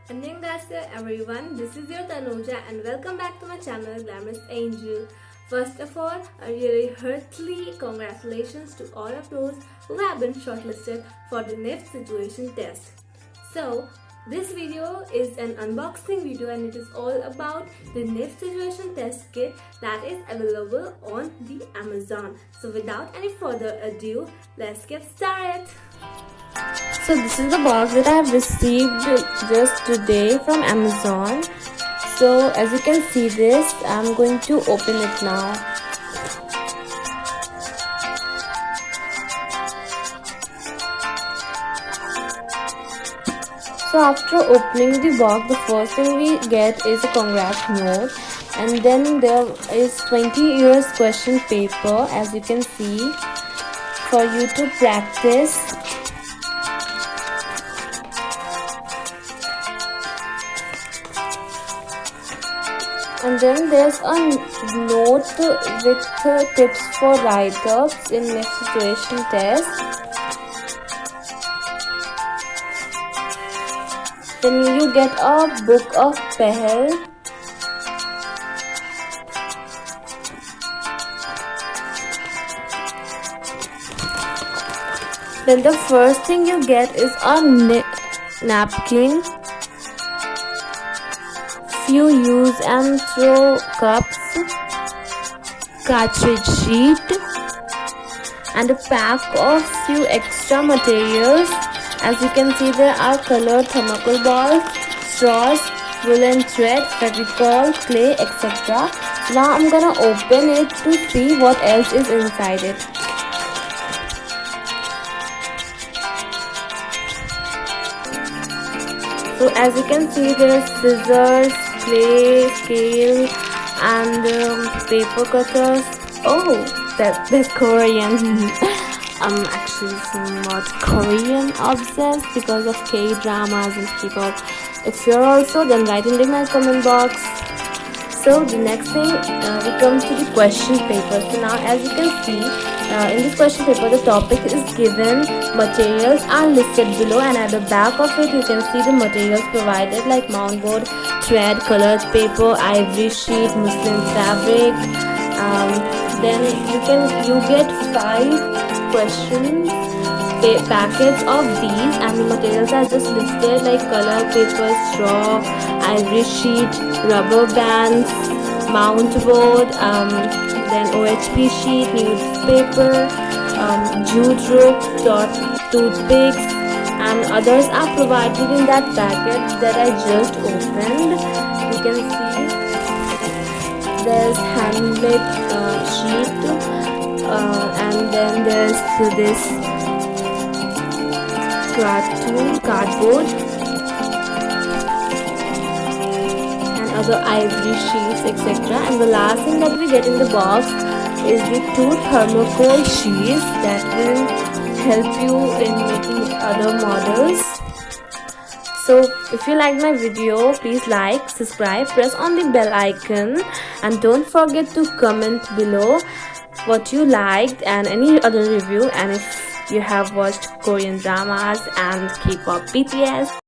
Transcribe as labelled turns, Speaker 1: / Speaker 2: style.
Speaker 1: Annyeonghaseyo everyone, this is your Tanuja and welcome back to my channel Glamorous Angel. First of all, a really heartily congratulations to all of those who have been shortlisted for the NIFT Situation Test. So, this video is an unboxing video and it is all about the NIFT Situation Test Kit that is available on the Amazon. So without any further ado, let's get started. So this is the box that I have received just today from Amazon. So as you can see this, I'm going to open it now. So after opening the box, the first thing we get is a congrats note, and then there is 20 years question paper, as you can see, for you to practice. And then there's a note with tips for write-ups in NIFT Situation Test. Then you get a book of Pehl. Then the first thing you get is a napkin, few use and throw cups, cartridge sheet, and a pack of few extra materials. As you can see, there are colored thermocol balls, straws, woolen thread, fevicol, clay, etc. So now I'm gonna open it to see what else is inside it. So as you can see, there's scissors, clay, scale, and paper cutters. Oh, that's Korean. I'm actually somewhat Korean obsessed because of K-dramas and K-pop. If you're also, then write in the comment box. So the next thing, we come to the question paper. So now as you can see, in this question paper, the topic is given, materials are listed below, and at the back of it you can see the materials provided like mountboard, thread, colored paper, ivory sheet, muslin fabric. Then you get 5 questions packets of these, and the materials are just listed like color paper, straw, ivory sheet, rubber bands, mountboard, then OHP sheet, newspaper, jute rope, toothpicks, and others are provided in that packet that I just opened. You can see there's handmade sheet, and then there's this cardboard and other ivory sheets, etc. And the last thing that we get in the box is the 2 thermocol sheets that will help you in making other models. So if you liked my video, please like, subscribe, press on the bell icon, and don't forget to comment below what you liked and any other review, and if you have watched Korean dramas and K-pop BTS.